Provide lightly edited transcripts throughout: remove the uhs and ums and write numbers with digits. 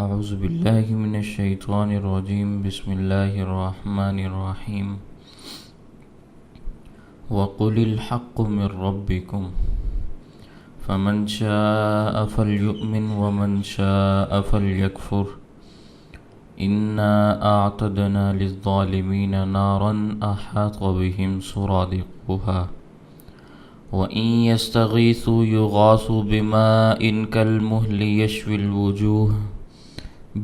اعوذ باللہ من الشیطان الرجیم بسم اللہ الرحمن الرحیم وقل الحق من ربکم فمن شاء فلیؤمن ومن شاء فلیکفر انا اعتدنا للظالمین نارا احاط بهم سرادقها وَإِن يَسْتَغِيثُوا يُغَاثُوا بِمَاءٍ كَالْمُهْلِ يَشْوِي الْوُجُوهَ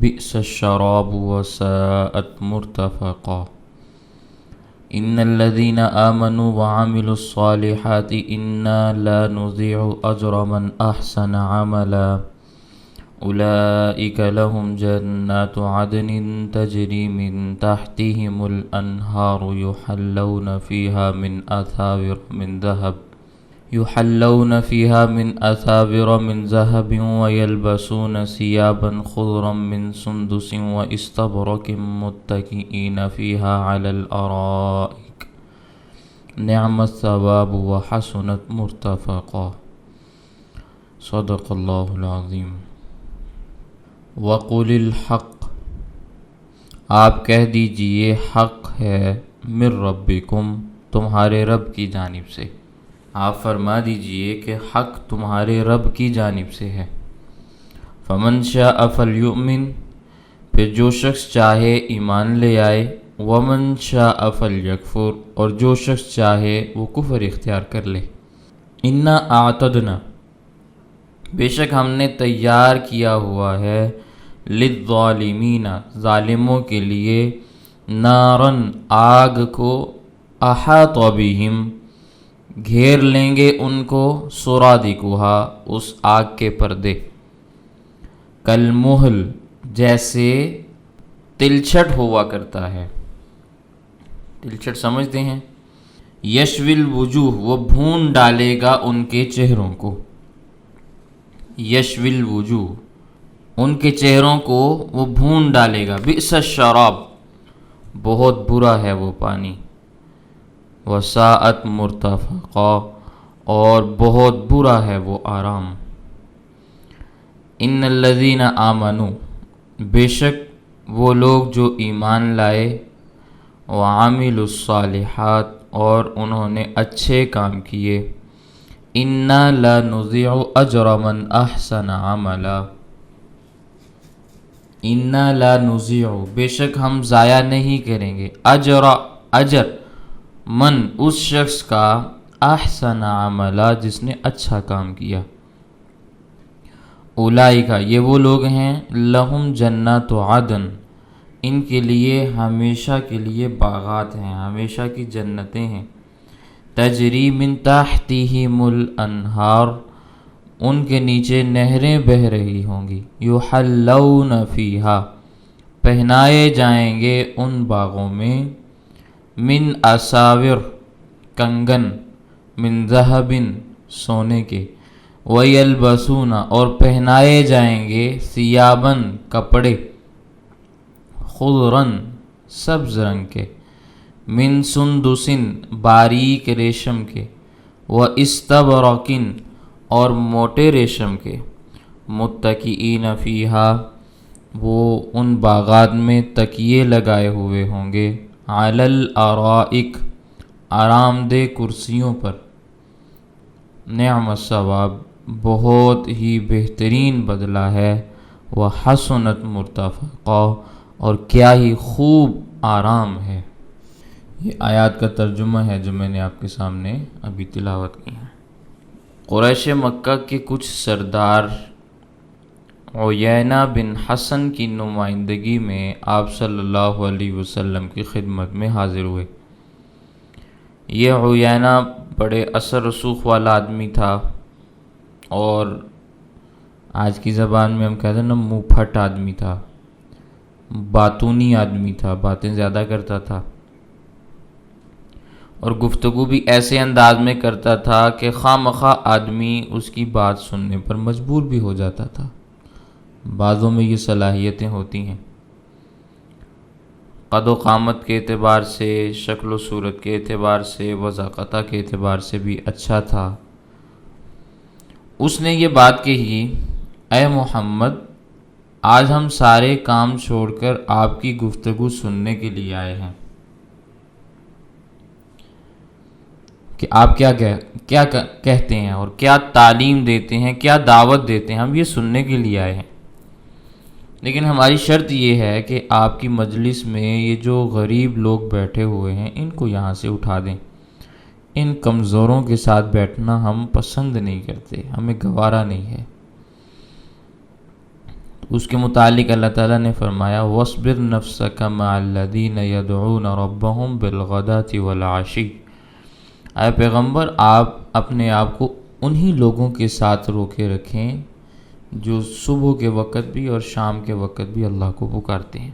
بِئْسَ الشَّرَابُ وَسَاءَتْ مُرْتَفَقًا إِنَّ الَّذِينَ آمَنُوا وَعَمِلُوا الصَّالِحَاتِ إِنَّا لَا نُضِيعُ أَجْرَ مَنْ أَحْسَنَ عَمَلًا أُولَئِكَ لَهُمْ جَنَّاتُ عَدْنٍ تَجْرِي مِنْ تَحْتِهِمُ الْأَنْهَارُ يُحَلَّوْنَ فيها من أساور من ذهب ويلبسون ثيابا خضرا من سندس واستبرق متكئين فيها على الأرائك نعم الثواب وحسنت مرتفقا صدق اللہ العظیم۔ وقل الحق، آپ کہہ دیجئے حق ہے، من ربکم، تمہارے رب کی جانب سے، آپ فرما دیجئے کہ حق تمہارے رب کی جانب سے ہے۔ فمن شاء فلیؤمن، پھر جو شخص چاہے ایمان لے آئے، ومن شاء فلیکفر، اور جو شخص چاہے وہ کفر اختیار کر لے۔ انا اعتدنا، بے شک ہم نے تیار کیا ہوا ہے، للظالمین، ظالموں کے لیے، نارن، آگ کو، احاط بہم، گھیر لیں گے ان کو، سرادقھا، اس آگ کے پردے، کالمہل، جیسے تلچھٹ ہوا کرتا ہے، تلچھٹ سمجھتے ہیں، یشوی الوجوہ، وہ بھون ڈالے گا ان کے چہروں کو، یشوی الوجوہ، ان کے چہروں کو وہ بھون ڈالے گا، بئس الشراب، بہت برا ہے وہ پانی، وساءت مرتفقا، اور بہت برا ہے وہ آرام۔ ان الذین آمنوا، بے شک وہ لوگ جو ایمان لائے، وعملوا الصالحات، اور انہوں نے اچھے کام کیے، انا لا نضیع اجر من احسن عملا، انا لا نضیع، بے شک ہم ضائع نہیں کریں گے، اجر من، اس شخص کا، احسن عملا، جس نے اچھا کام کیا۔ اولئک، یہ وہ لوگ ہیں، لہم جنات عدن، ان کے لیے ہمیشہ کے لیے باغات ہیں، ہمیشہ کی جنتیں ہیں، تجری من تحتہم الانہار، ان کے نیچے نہریں بہہ رہی ہوں گی، یحلون فیہا، پہنائے جائیں گے ان باغوں میں، من اساور، کنگن، من ذہب، سونے کے، ویلبسون، اور پہنائے جائیں گے، ثیاباً، کپڑے، خضراً، سبز رنگ کے، من سندس، باریک ریشم کے، واستبرق، اور موٹے ریشم کے، متکئین فیہا، وہ ان باغات میں تکیے لگائے ہوئے ہوں گے، علی الارائک، آرام دہ کرسیوں پر، نعم الثواب، بہت ہی بہترین بدلہ ہے، وحسنت مرتفقا، اور کیا ہی خوب آرام ہے۔ یہ آیات کا ترجمہ ہے جو میں نے آپ کے سامنے ابھی تلاوت کی ہے۔ قریش مکہ کے کچھ سردار عیینہ بن حسن کی نمائندگی میں آپ صلی اللہ علیہ وسلم کی خدمت میں حاضر ہوئے۔ یہ عیینہ بڑے اثر رسوخ والا آدمی تھا، اور آج کی زبان میں ہم کہتے ہیں نا، منہ پھٹ آدمی تھا، باتونی آدمی تھا، باتیں زیادہ کرتا تھا، اور گفتگو بھی ایسے انداز میں کرتا تھا کہ خواہ مخواہ آدمی اس کی بات سننے پر مجبور بھی ہو جاتا تھا۔ بعضوں میں یہ صلاحیتیں ہوتی ہیں، قد و قامت کے اعتبار سے، شکل و صورت کے اعتبار سے، وضاقتہ کے اعتبار سے بھی اچھا تھا۔ اس نے یہ بات کہی، اے محمد، آج ہم سارے کام چھوڑ کر آپ کی گفتگو سننے کے لیے آئے ہیں کہ آپ کیا کہتے ہیں اور کیا تعلیم دیتے ہیں، کیا دعوت دیتے ہیں، ہم یہ سننے کے لیے آئے ہیں۔ لیکن ہماری شرط یہ ہے کہ آپ کی مجلس میں یہ جو غریب لوگ بیٹھے ہوئے ہیں ان کو یہاں سے اٹھا دیں۔ ان کمزوروں کے ساتھ بیٹھنا ہم پسند نہیں کرتے، ہمیں گوارا نہیں ہے۔ اس کے متعلق اللہ تعالیٰ نے فرمایا وَاصْبِرْ نَفْسَكَ مَعَ الَّذِينَ يَدْعُونَ رَبَّهُمْ بِالْغَدَاةِ وَالْعَشِيِّ۔ اے پیغمبر، آپ اپنے آپ کو انہی لوگوں کے ساتھ روکے رکھیں جو صبح کے وقت بھی اور شام کے وقت بھی اللہ کو پکارتے ہیں۔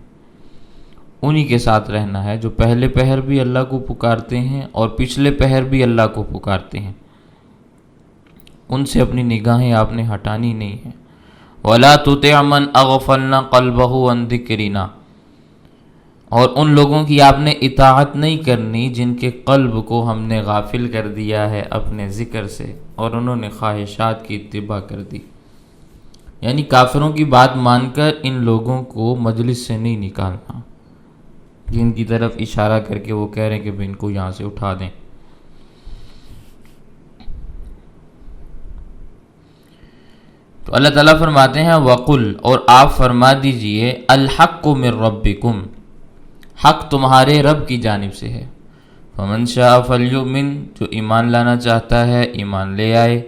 انہی کے ساتھ رہنا ہے جو پہلے پہر بھی اللہ کو پکارتے ہیں اور پچھلے پہر بھی اللہ کو پکارتے ہیں۔ ان سے اپنی نگاہیں آپ نے ہٹانی نہیں ہیں۔ وَلَا تُطِعْ مَنْ أَغْفَلْنَا قَلْبَهُ عَنْ ذِكْرِنَا، اور ان لوگوں کی آپ نے اطاعت نہیں کرنی جن کے قلب کو ہم نے غافل کر دیا ہے اپنے ذکر سے اور انہوں نے خواہشات کی اتباع کر دی۔ یعنی کافروں کی بات مان کر ان لوگوں کو مجلس سے نہیں نکالنا، جن کی طرف اشارہ کر کے وہ کہہ رہے ہیں کہ ان کو یہاں سے اٹھا دیں۔ تو اللہ تعالیٰ فرماتے ہیں وَقُلْ، اور آپ فرما دیجئے الحق من ربکم، حق تمہارے رب کی جانب سے ہے۔ فمن شاء فلیؤمن، جو ایمان لانا چاہتا ہے ایمان لے آئے،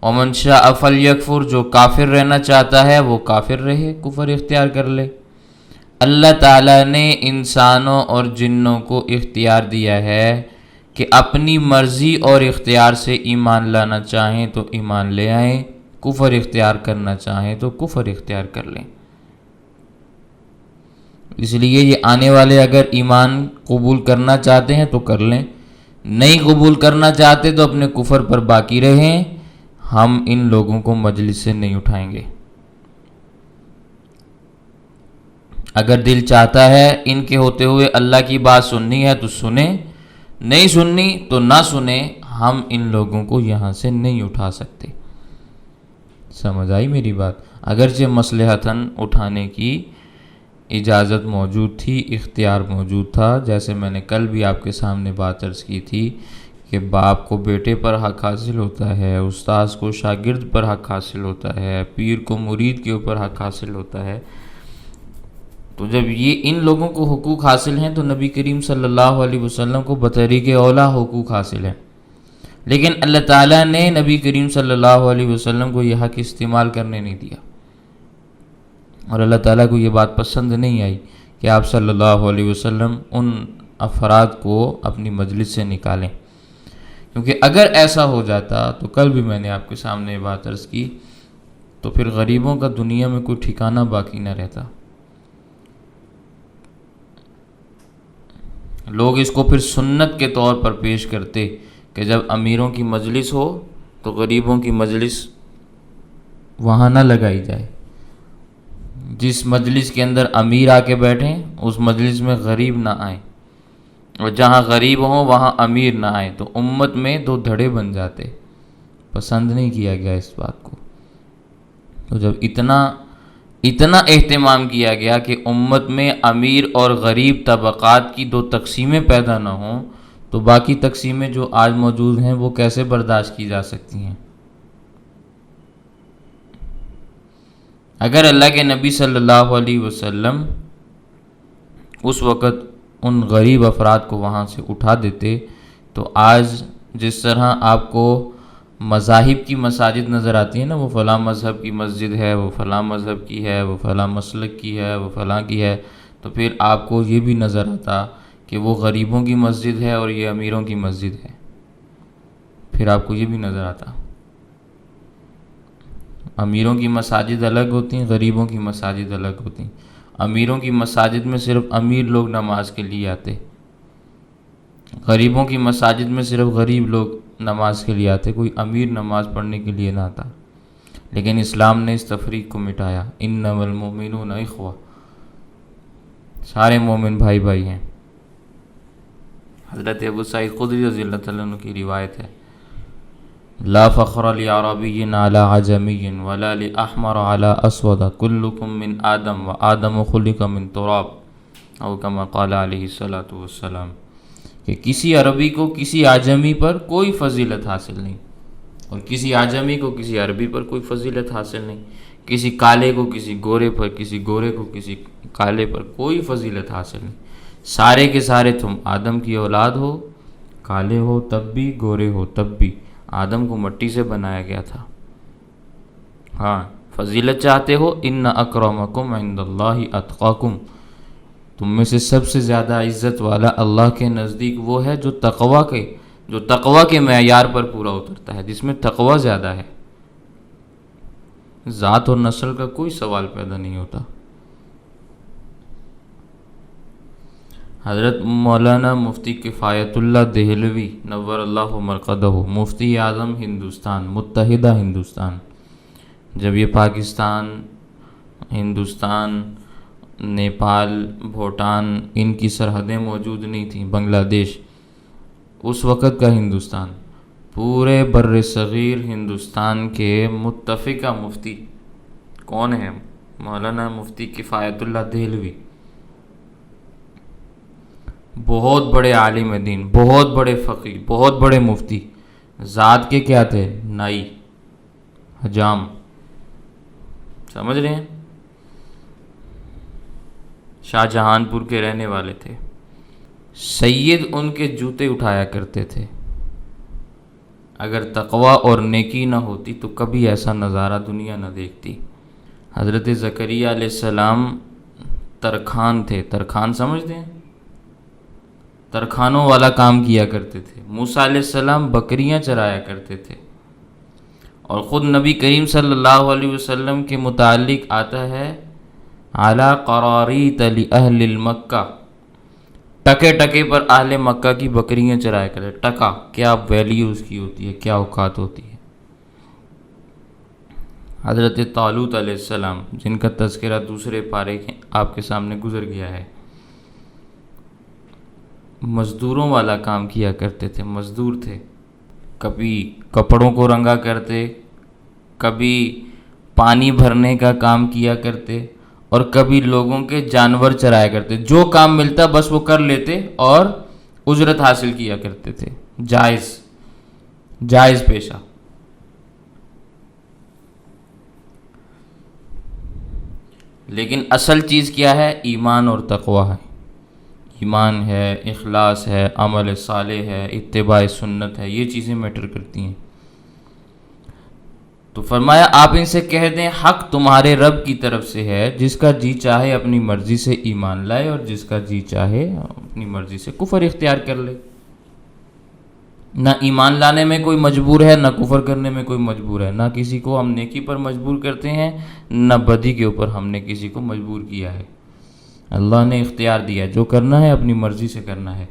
ومن شاء فلیکفر، جو کافر رہنا چاہتا ہے وہ کافر رہے، کفر اختیار کر لے۔ اللہ تعالیٰ نے انسانوں اور جنوں کو اختیار دیا ہے کہ اپنی مرضی اور اختیار سے ایمان لانا چاہیں تو ایمان لے آئیں، کفر اختیار کرنا چاہیں تو کفر اختیار کر لیں۔ اس لیے یہ آنے والے اگر ایمان قبول کرنا چاہتے ہیں تو کر لیں، نہیں قبول کرنا چاہتے تو اپنے کفر پر باقی رہیں، ہم ان لوگوں کو مجلس سے نہیں اٹھائیں گے۔ اگر دل چاہتا ہے ان کے ہوتے ہوئے اللہ کی بات سننی ہے تو سنیں، نہیں سننی تو نہ سنیں، ہم ان لوگوں کو یہاں سے نہیں اٹھا سکتے۔ سمجھ آئی میری بات؟ اگرچہ مصلحتاً اٹھانے کی اجازت موجود تھی، اختیار موجود تھا، جیسے میں نے کل بھی آپ کے سامنے بات عرض کی تھی کہ باپ کو بیٹے پر حق حاصل ہوتا ہے، استاذ کو شاگرد پر حق حاصل ہوتا ہے، پیر کو مرید کے اوپر حق حاصل ہوتا ہے۔ تو جب یہ ان لوگوں کو حقوق حاصل ہیں تو نبی کریم صلی اللہ علیہ وسلم کو بطریق اولا حقوق حاصل ہیں، لیکن اللہ تعالیٰ نے نبی کریم صلی اللہ علیہ وسلم کو یہ حق استعمال کرنے نہیں دیا، اور اللہ تعالیٰ کو یہ بات پسند نہیں آئی کہ آپ صلی اللہ علیہ وسلم ان افراد کو اپنی مجلس سے نکالیں۔ کیونکہ اگر ایسا ہو جاتا تو کل بھی میں نے آپ کے سامنے یہ بات عرض کی، تو پھر غریبوں کا دنیا میں کوئی ٹھکانہ باقی نہ رہتا۔ لوگ اس کو پھر سنت کے طور پر پیش کرتے کہ جب امیروں کی مجلس ہو تو غریبوں کی مجلس وہاں نہ لگائی جائے۔ جس مجلس کے اندر امیر آ کے بیٹھیں اس مجلس میں غریب نہ آئیں، اور جہاں غریب ہوں وہاں امیر نہ آئیں، تو امت میں دو دھڑے بن جاتے۔ پسند نہیں کیا گیا اس بات کو۔ تو جب اتنا اہتمام کیا گیا کہ امت میں امیر اور غریب طبقات کی دو تقسیمیں پیدا نہ ہوں، تو باقی تقسیمیں جو آج موجود ہیں وہ کیسے برداشت کی جا سکتی ہیں؟ اگر اللہ کے نبی صلی اللہ علیہ وسلم اس وقت ان غریب افراد کو وہاں سے اٹھا دیتے تو آج جس طرح آپ کو مذاہب کی مساجد نظر آتی ہیں نا، وہ فلاں مذہب کی مسجد ہے، وہ فلاں مذہب کی ہے، وہ فلاں مسلک کی ہے، وہ فلاں کی ہے، تو پھر آپ کو یہ بھی نظر آتا کہ وہ غریبوں کی مسجد ہے اور یہ امیروں کی مسجد ہے، پھر آپ کو یہ بھی نظر آتا۔ امیروں کی مساجد الگ ہوتی ہیں، غریبوں کی مساجد الگ ہوتی ہیں۔ امیروں کی مساجد میں صرف امیر لوگ نماز کے لیے آتے، غریبوں کی مساجد میں صرف غریب لوگ نماز کے لیے آتے، کوئی امیر نماز پڑھنے کے لیے نہ آتا۔ لیکن اسلام نے اس تفریق کو مٹایا، انما المؤمنون اخوہ، سارے مومن بھائی بھائی ہیں۔ حضرت ابو سعید خدری رضی اللہ تعالیٰ عنہ کی روایت ہے لا فخر لعربی علی عجمی ولا لأحمر علی اسود کلکم من آدم و آدم خلق من تراب او کما قال علیہ الصلوۃ والسلام، کہ کسی عربی کو کسی اعجمی پر کوئی فضیلت حاصل نہیں، اور کسی اعجمی کو کسی عربی پر کوئی فضیلت حاصل نہیں، کسی کالے کو کسی گورے پر، کسی گورے کو کسی کالے پر کوئی فضیلت حاصل نہیں، سارے کے سارے تم آدم کی اولاد ہو، کالے ہو تب بھی، گورے ہو تب بھی، آدم کو مٹی سے بنایا گیا تھا۔ ہاں فضیلت چاہتے ہو، ان اکرمکم عند اللہ اتقاکم، تم میں سے سب سے زیادہ عزت والا اللہ کے نزدیک وہ ہے جو تقوی کے معیار پر پورا اترتا ہے، جس میں تقوی زیادہ ہے۔ ذات اور نسل کا کوئی سوال پیدا نہیں ہوتا۔ حضرت مولانا مفتی کفایت اللہ دہلوی نور اللہ مرقدہ، مفتی اعظم ہندوستان، متحدہ ہندوستان، جب یہ پاکستان، ہندوستان، نیپال، بھوٹان، ان کی سرحدیں موجود نہیں تھیں، بنگلہ دیش، اس وقت کا ہندوستان، پورے بر صغیر ہندوستان کے متفقہ مفتی کون ہیں؟ مولانا مفتی کفایت اللہ دہلوی، بہت بڑے عالم دین، بہت بڑے فقیہ، بہت بڑے مفتی، ذات کے کیا تھے؟ نائی، حجام، سمجھ رہے ہیں؟ شاہ جہان پور کے رہنے والے تھے، سید ان کے جوتے اٹھایا کرتے تھے۔ اگر تقوی اور نیکی نہ ہوتی تو کبھی ایسا نظارہ دنیا نہ دیکھتی۔ حضرت زکریا علیہ السلام ترکھان تھے، ترکھان سمجھتے ہیں؟ ترکھانوں والا کام کیا کرتے تھے۔ موسیٰ علیہ السلام بکریاں چرایا کرتے تھے، اور خود نبی کریم صلی اللہ علیہ وسلم کے متعلق آتا ہے اعلیٰ قراریت لأہل المکہ، ٹکے ٹکے پر اہل مکہ کی بکریاں چرایا کرتے۔ ٹکا کیا ویلیو اس کی ہوتی ہے، کیا اوقات ہوتی ہے۔ حضرت طالوت علیہ السلام، جن کا تذکرہ دوسرے پارے آپ کے سامنے گزر گیا ہے، مزدوروں والا کام کیا کرتے تھے، مزدور تھے، کبھی کپڑوں کو رنگا کرتے، کبھی پانی بھرنے کا کام کیا کرتے، اور کبھی لوگوں کے جانور چرایا کرتے۔ جو کام ملتا بس وہ کر لیتے اور اجرت حاصل کیا کرتے تھے، جائز پیشہ۔ لیکن اصل چیز کیا ہے؟ ایمان اور تقوی ہے۔ ایمان ہے، اخلاص ہے، عمل صالح ہے، اتباع سنت ہے، یہ چیزیں میٹر کرتی ہیں۔ تو فرمایا آپ ان سے کہہ دیں حق تمہارے رب کی طرف سے ہے، جس کا جی چاہے اپنی مرضی سے ایمان لائے، اور جس کا جی چاہے اپنی مرضی سے کفر اختیار کر لے۔ نہ ایمان لانے میں کوئی مجبور ہے، نہ کفر کرنے میں کوئی مجبور ہے، نہ کسی کو ہم نیکی پر مجبور کرتے ہیں، نہ بدی کے اوپر ہم نے کسی کو مجبور کیا ہے۔ اللہ نے اختیار دیا، جو کرنا ہے اپنی مرضی سے کرنا ہے۔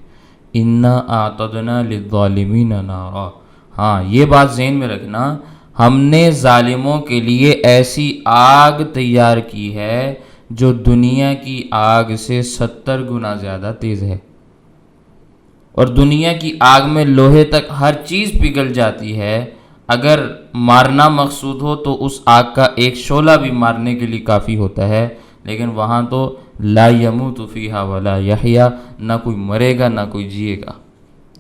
انا اعتدنا للظالمین نارا، ہاں یہ بات ذہن میں رکھنا، ہم نے ظالموں کے لیے ایسی آگ تیار کی ہے جو دنیا کی آگ سے 70 گنا زیادہ تیز ہے، اور دنیا کی آگ میں لوہے تک ہر چیز پگھل جاتی ہے۔ اگر مارنا مقصود ہو تو اس آگ کا ایک شعلہ بھی مارنے کے لیے کافی ہوتا ہے، لیکن وہاں تو لا یموت فیہا ولا یحیا، نہ کوئی مرے گا نہ کوئی جیے گا۔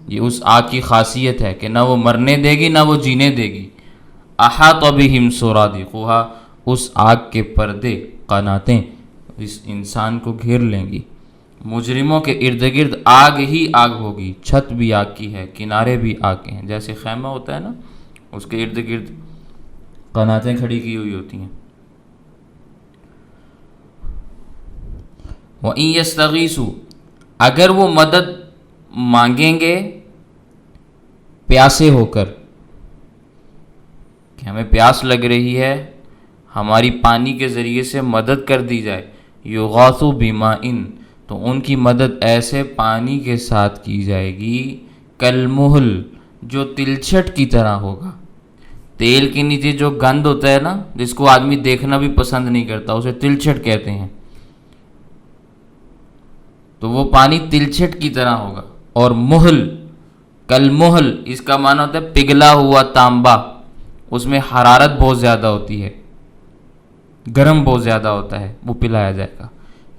یہ اس آگ کی خاصیت ہے کہ نہ وہ مرنے دے گی نہ وہ جینے دے گی۔ احاط بہم سرادقها، اس آگ کے پردے، قناتیں اس انسان کو گھیر لیں گی۔ مجرموں کے ارد گرد آگ ہی آگ ہوگی، چھت بھی آگ کی ہے، کنارے بھی آگ کے ہیں، جیسے خیمہ ہوتا ہے نا، اس کے ارد گرد قناتیں کھڑی کی ہوئی ہوتی ہیں۔ وَإِن يَسْتَغِيثُوا، اگر وہ مدد مانگیں گے پیاسے ہو کر، کہ ہمیں پیاس لگ رہی ہے، ہماری پانی کے ذریعے سے مدد کر دی جائے، یغاثوا بماء، تو ان کی مدد ایسے پانی کے ساتھ کی جائے گی، کالمہل، جو تلچھٹ کی طرح ہوگا۔ تیل کے نیچے جو گند ہوتا ہے نا، جس کو آدمی دیکھنا بھی پسند نہیں کرتا، اسے تلچھٹ کہتے ہیں، تو وہ پانی تلچھٹ کی طرح ہوگا۔ اور مہل، کلمحل اس کا معنی ہوتا ہے پگھلا ہوا تانبا، اس میں حرارت بہت زیادہ ہوتی ہے، گرم بہت زیادہ ہوتا ہے، وہ پلایا جائے گا۔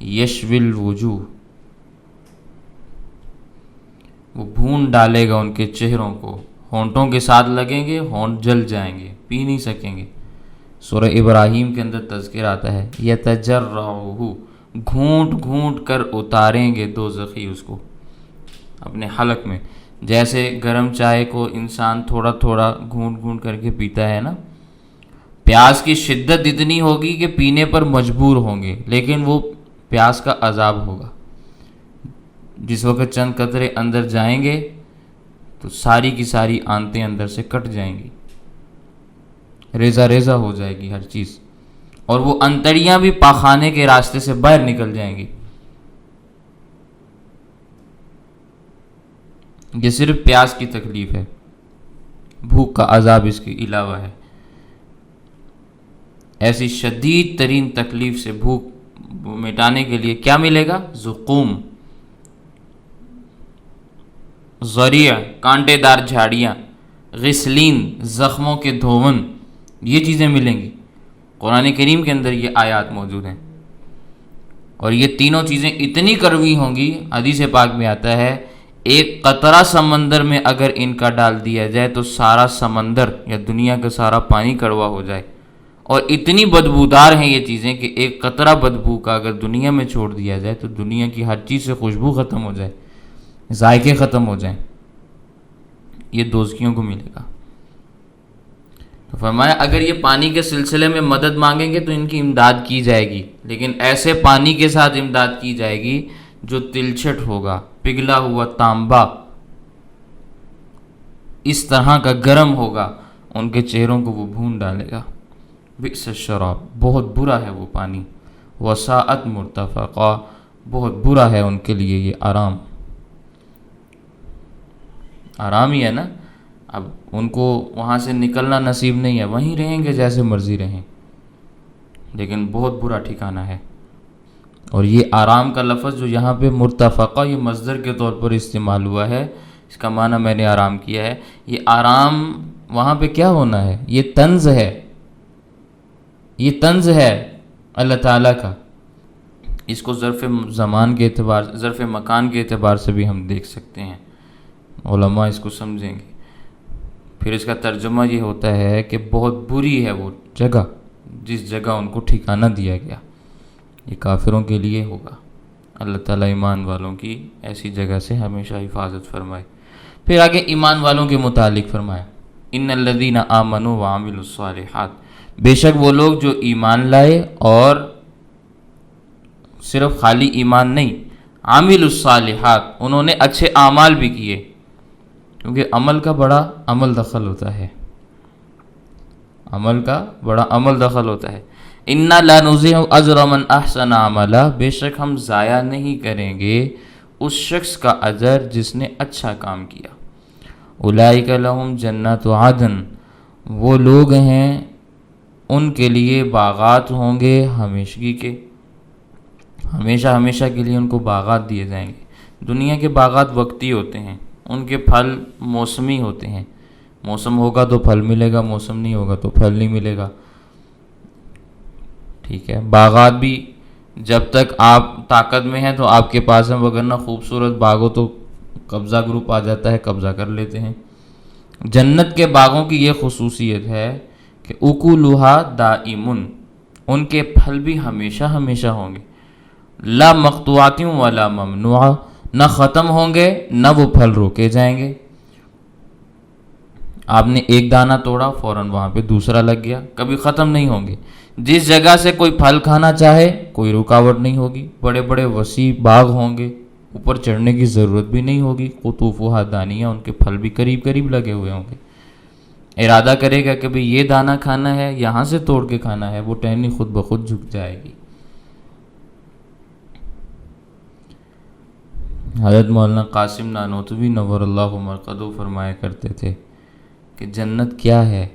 یشوی الوجوہ، وہ بھون ڈالے گا ان کے چہروں کو، ہونٹوں کے ساتھ لگیں گے، ہونٹ جل جائیں گے، پی نہیں سکیں گے۔ سورہ ابراہیم کے اندر تذکر آتا ہے یتجرعہ، گھونٹ گھونٹ کر اتاریں گے دوزخی اس کو اپنے حلق میں، جیسے گرم چائے کو انسان تھوڑا تھوڑا گھونٹ گھونٹ کر کے پیتا ہے نا۔ پیاس کی شدت اتنی ہوگی کہ پینے پر مجبور ہوں گے، لیکن وہ پیاس کا عذاب ہوگا۔ جس وقت چند قطرے اندر جائیں گے تو ساری کی ساری آنتیں اندر سے کٹ جائیں گی، ریزہ ریزہ ہو جائے گی ہر چیز، اور وہ انتڑیاں بھی پاخانے کے راستے سے باہر نکل جائیں گی۔ یہ صرف پیاس کی تکلیف ہے، بھوک کا عذاب اس کے علاوہ ہے۔ ایسی شدید ترین تکلیف سے بھوک مٹانے کے لیے کیا ملے گا؟ زقوم، ضریع کانٹے دار جھاڑیاں، غسلین زخموں کے دھون، یہ چیزیں ملیں گی۔ قرآن کریم کے اندر یہ آیات موجود ہیں، اور یہ تینوں چیزیں اتنی کڑوی ہوں گی، حدیث پاک میں آتا ہے ایک قطرہ سمندر میں اگر ان کا ڈال دیا جائے تو سارا سمندر یا دنیا کا سارا پانی کڑوا ہو جائے، اور اتنی بدبودار ہیں یہ چیزیں کہ ایک قطرہ بدبو کا اگر دنیا میں چھوڑ دیا جائے تو دنیا کی ہر چیز سے خوشبو ختم ہو جائے، ذائقے ختم ہو جائیں۔ یہ دوزخیوں کو ملے گا۔ تو فرمایا اگر یہ پانی کے سلسلے میں مدد مانگیں گے تو ان کی امداد کی جائے گی، لیکن ایسے پانی کے ساتھ امداد کی جائے گی جو تلچھٹ ہوگا، پگھلا ہوا تانبا اس طرح کا گرم ہوگا، ان کے چہروں کو وہ بھون ڈالے گا۔ بئس الشراب، بہت برا ہے وہ پانی، وساءت مرتفقا، بہت برا ہے ان کے لیے یہ آرام۔ آرام ہی ہے نا، اب ان کو وہاں سے نکلنا نصیب نہیں ہے، وہیں رہیں گے جیسے مرضی رہیں، لیکن بہت برا ٹھکانہ ہے۔ اور یہ آرام کا لفظ جو یہاں پہ مرتفقہ، یہ مصدر کے طور پر استعمال ہوا ہے، اس کا معنی میں نے آرام کیا ہے۔ یہ آرام وہاں پہ کیا ہونا ہے؟ یہ طنز ہے، یہ طنز ہے اللہ تعالیٰ کا۔ اس کو ظرف زمان کے اعتبار، ظرف مکان کے اعتبار سے بھی ہم دیکھ سکتے ہیں، علماء اس کو سمجھیں گے۔ پھر اس کا ترجمہ یہ ہوتا ہے کہ بہت بری ہے وہ جگہ جس جگہ ان کو ٹھکانہ دیا گیا، یہ کافروں کے لیے ہوگا۔ اللہ تعالیٰ ایمان والوں کی ایسی جگہ سے ہمیشہ حفاظت فرمائے۔ پھر آگے ایمان والوں کے متعلق فرمایا ان الذین آمنوا وعملوا الصالحات، بے شک وہ لوگ جو ایمان لائے اور صرف خالی ایمان نہیں، عاملوا الصالحات، انہوں نے اچھے اعمال بھی کیے، کیونکہ عمل کا بڑا عمل دخل ہوتا ہے، عمل کا بڑا عمل دخل ہوتا ہے۔ انا لا نضيع اجر من احسن عملا، بے شک ہم ضائع نہیں کریں گے اس شخص کا اجر جس نے اچھا کام کیا۔ اولئک لہم جنات عدن، وہ لوگ ہیں ان کے لیے باغات ہوں گے ہمیشگی کے، ہمیشہ ہمیشہ کے لیے ان کو باغات دیے جائیں گے۔ دنیا کے باغات وقتی ہوتے ہیں، ان کے پھل موسمی ہوتے ہیں، موسم ہوگا تو پھل ملے گا، موسم نہیں ہوگا تو پھل نہیں ملے گا، ٹھیک ہے۔ باغات بھی جب تک آپ طاقت میں ہیں تو آپ کے پاس ہیں، وگرنہ خوبصورت باغ ہو تو قبضہ گروپ آ جاتا ہے، قبضہ کر لیتے ہیں۔ جنت کے باغوں کی یہ خصوصیت ہے کہ اکلھا دائم، ان کے پھل بھی ہمیشہ ہمیشہ ہوں گے، لا مقطوعات ولا ممنوع، نہ ختم ہوں گے نہ وہ پھل روکے جائیں گے۔ آپ نے ایک دانہ توڑا فوراً وہاں پہ دوسرا لگ گیا، کبھی ختم نہیں ہوں گے۔ جس جگہ سے کوئی پھل کھانا چاہے کوئی رکاوٹ نہیں ہوگی، بڑے بڑے وسیع باغ ہوں گے، اوپر چڑھنے کی ضرورت بھی نہیں ہوگی۔ قطوفھا دانیہ، ان کے پھل بھی قریب قریب لگے ہوئے ہوں گے۔ ارادہ کرے گا کہ بھئی یہ دانہ کھانا ہے، یہاں سے توڑ کے کھانا ہے، وہ ٹہنی خود بخود جھک جائے گی۔ حضرت مولانا قاسم نانوتوی نور اللہ مرقدہ فرمایا کرتے تھے کہ جنت کیا ہے،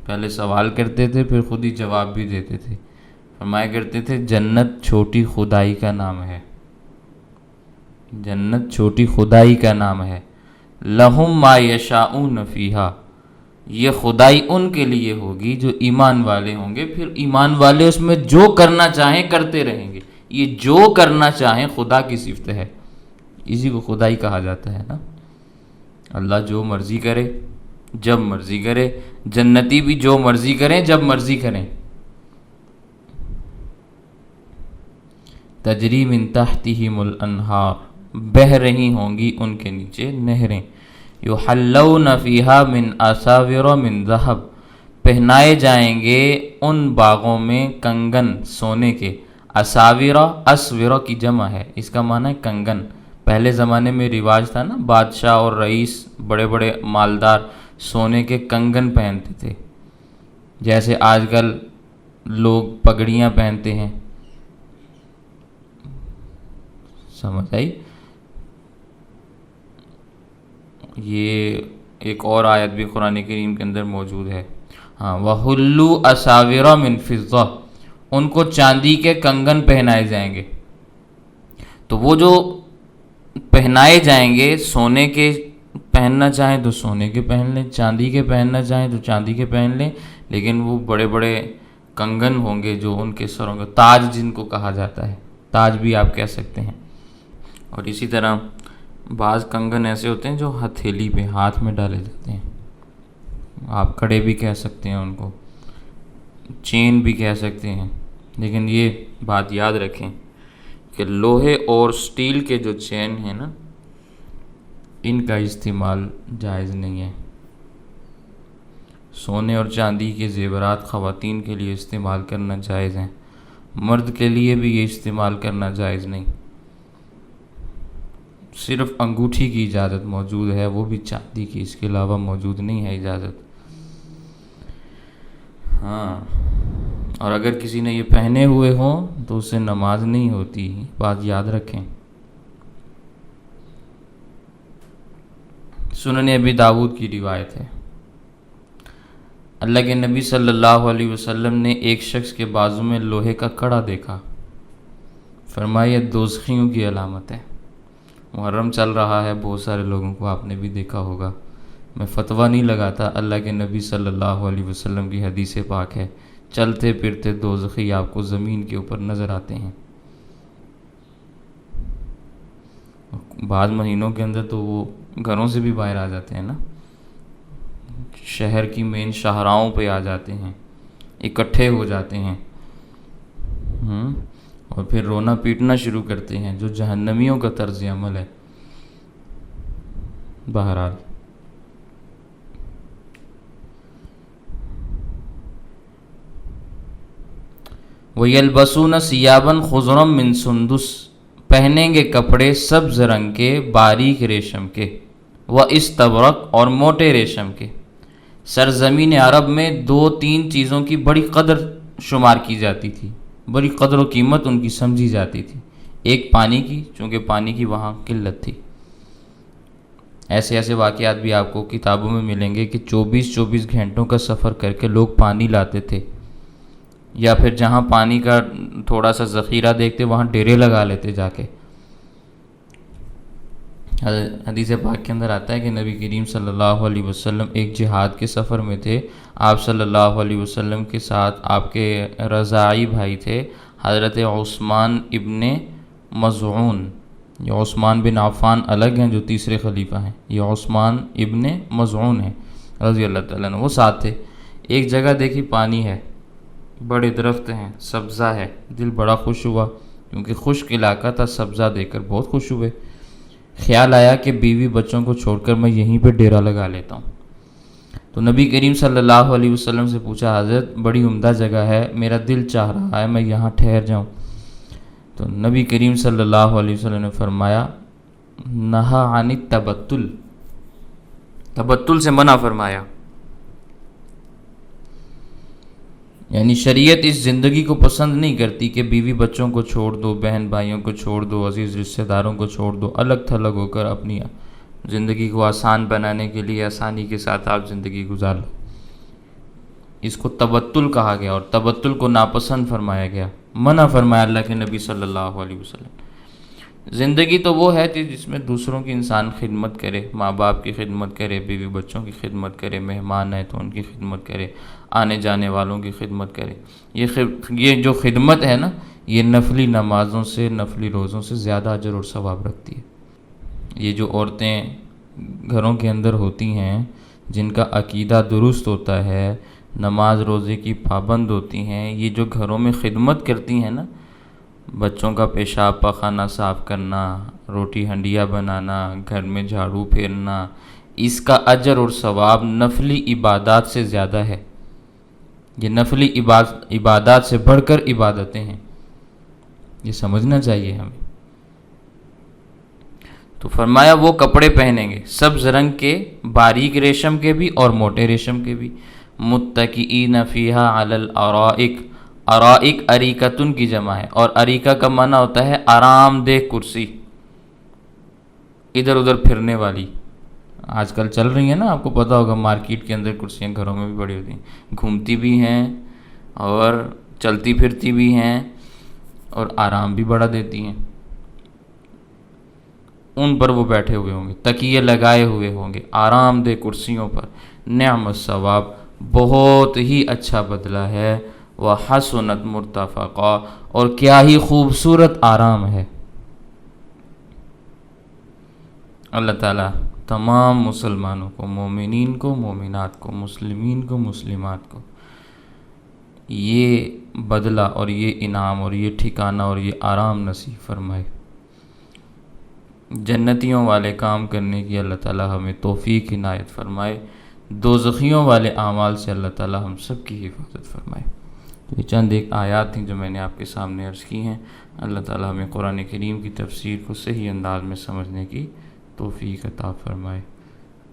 پہلے سوال کرتے تھے پھر خود ہی جواب بھی دیتے تھے۔ فرمایا کرتے تھے جنت چھوٹی خدائی کا نام ہے، جنت چھوٹی خدائی کا نام ہے. لہم ما یشاؤون فیہا، یہ خدائی ان کے لیے ہوگی جو ایمان والے ہوں گے. پھر ایمان والے اس میں جو کرنا چاہیں کرتے رہیں گے. یہ جو کرنا چاہیں خدا کی صفت ہے، اسی کو خدائی کہا جاتا ہے نا. اللہ جو مرضی کرے جب مرضی کرے، جنتی بھی جو مرضی کریں جب مرضی کریں. تجری من تحتہم الانہار، بہہ رہی ہوں گی ان کے نیچے نہریں. یحلون فیہا من اساور من ذہب، پہنائے جائیں گے ان باغوں میں کنگن سونے کے. اساورہ، اسورہ کی جمع ہے، اس کا معنی ہے کنگن. پہلے زمانے میں رواج تھا نا، بادشاہ اور رئیس بڑے بڑے مالدار سونے کے کنگن پہنتے تھے، جیسے آج کل لوگ پگڑیاں پہنتے ہیں. سمجھ آئی؟ یہ ایک اور آیت بھی قرآن کریم کے اندر موجود ہے. ہاں، وَحُلُّوا أَسَاوِرَ مِن فِضَّةٍ، ان کو چاندی کے کنگن پہنائے جائیں گے. تو وہ جو پہنائے جائیں گے، سونے کے پہننا چاہیں تو سونے کے پہن لیں، چاندی کے پہننا چاہیں تو چاندی کے پہن لیں، لیکن وہ بڑے بڑے کنگن ہوں گے جو ان کے سروں کے تاج جن کو کہا جاتا ہے، تاج بھی آپ کہہ سکتے ہیں. اور اسی طرح بعض کنگن ایسے ہوتے ہیں جو ہتھیلی پہ ہاتھ میں ڈالے جاتے ہیں، آپ کڑے بھی کہہ سکتے ہیں ان کو، چین بھی کہہ سکتے ہیں. لیکن یہ بات یاد رکھیں کہ لوہے اور سٹیل کے جو چین ہیں نا، ان کا استعمال جائز نہیں ہے. سونے اور چاندی کے زیورات خواتین کے لیے استعمال کرنا جائز ہیں، مرد کے لیے بھی یہ استعمال کرنا جائز نہیں. صرف انگوٹھی کی اجازت موجود ہے، وہ بھی چاندی کی، اس کے علاوہ موجود نہیں ہے اجازت. ہاں، اور اگر کسی نے یہ پہنے ہوئے ہوں تو اس سے نماز نہیں ہوتی، بات یاد رکھیں. سنن ابی داؤد کی روایت ہے، اللہ کے نبی صلی اللہ علیہ وسلم نے ایک شخص کے بازو میں لوہے کا کڑا دیکھا. فرمایا یہ دوزخیوں کی علامت ہے. محرم چل رہا ہے، بہت سارے لوگوں کو آپ نے بھی دیکھا ہوگا. میں فتویٰ نہیں لگاتا، اللہ کے نبی صلی اللہ علیہ وسلم کی حدیث پاک ہے. چلتے پھرتے دوزخی آپ کو زمین کے اوپر نظر آتے ہیں. بعض مہینوں کے اندر تو وہ گھروں سے بھی باہر آ جاتے ہیں نا، شہر کی مین شاہراہوں پہ آ جاتے ہیں، اکٹھے ہو جاتے ہیں، اور پھر رونا پیٹنا شروع کرتے ہیں، جو جہنمیوں کا طرز عمل ہے. بہرحال وَيَلْبَسُونَ ثِيَابًا خُضْرًا مِّن سُنْدُسٍ، پہنیں گے کپڑے سبز رنگ کے باریک ریشم کے، وَإِسْتَبْرَقٍ اور موٹے ریشم کے. سرزمین عرب میں 2-3 چیزوں کی بڑی قدر شمار کی جاتی تھی، بڑی قدر و قیمت ان کی سمجھی جاتی تھی. ایک پانی کی، چونکہ پانی کی وہاں قلت تھی. ایسے واقعات بھی آپ کو کتابوں میں ملیں گے کہ 24 گھنٹوں کا سفر کر کے لوگ پانی لاتے تھے، یا پھر جہاں پانی کا تھوڑا سا ذخیرہ دیکھتے وہاں ڈیرے لگا لیتے جا کے. حدیث پاک کے اندر آتا ہے کہ نبی کریم صلی اللہ علیہ وسلم ایک جہاد کے سفر میں تھے. آپ صلی اللہ علیہ وسلم کے ساتھ آپ کے رضاعی بھائی تھے حضرت عثمان ابن مظعون. یہ عثمان بن عفان الگ ہیں جو تیسرے خلیفہ ہیں، یہ عثمان ابن مظعون ہیں رضی اللہ تعالیٰ عنہ. وہ ساتھ تھے. ایک جگہ دیکھی پانی ہے، بڑے درخت ہیں، سبزہ ہے. دل بڑا خوش ہوا کیونکہ خشک علاقہ تھا، سبزہ دیکھ کر بہت خوش ہوئے. خیال آیا کہ بیوی بچوں کو چھوڑ کر میں یہیں پہ ڈیرا لگا لیتا ہوں. تو نبی کریم صلی اللہ علیہ وسلم سے پوچھا حضرت بڑی عمدہ جگہ ہے، میرا دل چاہ رہا ہے میں یہاں ٹھہر جاؤں. تو نبی کریم صلی اللہ علیہ وسلم نے فرمایا نہا عن التبتل، تبتل سے منع فرمایا. یعنی شریعت اس زندگی کو پسند نہیں کرتی کہ بیوی بچوں کو چھوڑ دو، بہن بھائیوں کو چھوڑ دو، عزیز رشتہ داروں کو چھوڑ دو، الگ تھلگ ہو کر اپنی زندگی کو آسان بنانے کے لیے آسانی کے ساتھ آپ زندگی گزار لو. اس کو تبتل کہا گیا اور تبتل کو ناپسند فرمایا گیا، منع فرمایا اللہ کے نبی صلی اللہ علیہ وسلم. زندگی تو وہ ہے جس میں دوسروں کی انسان خدمت کرے، ماں باپ کی خدمت کرے، بیوی بچوں کی خدمت کرے، مہمان آئے تو ان کی خدمت کرے، آنے جانے والوں کی خدمت کرے۔ یہ جو خدمت ہے نا، یہ نفلی نمازوں سے، نفلی روزوں سے زیادہ اجر اور ثواب رکھتی ہے۔ یہ جو عورتیں گھروں کے اندر ہوتی ہیں، جن کا عقیدہ درست ہوتا ہے، نماز روزے کی پابند ہوتی ہیں، یہ جو گھروں میں خدمت کرتی ہیں نا، بچوں کا پیشاب پاخانہ صاف کرنا، روٹی ہنڈیا بنانا، گھر میں جھاڑو پھیرنا، اس کا اجر اور ثواب نفلی عبادات سے زیادہ ہے۔ یہ نفلی عبادات سے بڑھ کر عبادتیں ہیں، یہ سمجھنا چاہیے ہمیں۔ تو فرمایا وہ کپڑے پہنیں گے سبز رنگ کے، باریک ریشم کے بھی اور موٹے ریشم کے بھی، متکئین فیہا علی الارائک، ارائک اریکتن کی جمع ہے، اور اریکہ کا معنی ہوتا ہے آرام دہ کرسی، ادھر ادھر پھرنے والی۔ آج کل چل رہی ہیں نا، آپ کو پتہ ہوگا مارکیٹ کے اندر کرسیاں گھروں میں بھی پڑی ہوتی ہیں، گھومتی بھی ہیں اور چلتی پھرتی بھی ہیں اور آرام بھی بڑا دیتی ہیں۔ ان پر وہ بیٹھے ہوئے ہوں گے، تکیے لگائے ہوئے ہوں گے آرام دہ کرسیوں پر۔ نعم الثواب، بہت ہی اچھا بدلہ ہے، وحسنت مرتفقا، اور کیا ہی خوبصورت آرام ہے۔ اللہ تعالیٰ تمام مسلمانوں کو، مومنین کو، مومنات کو، مسلمین کو، مسلمات کو یہ بدلہ اور یہ انعام اور یہ ٹھکانہ اور یہ آرام نصیب فرمائے۔ جنتیوں والے کام کرنے کی اللہ تعالیٰ ہمیں توفیق عنایت فرمائے، دوزخیوں والے اعمال سے اللہ تعالیٰ ہم سب کی حفاظت فرمائے۔ تو یہ چند ایک آیات تھیں جو میں نے آپ کے سامنے عرض کی ہیں۔ اللہ تعالیٰ ہمیں قرآن کریم کی تفسیر کو صحیح انداز میں سمجھنے کی توفیق عطا فرمائے۔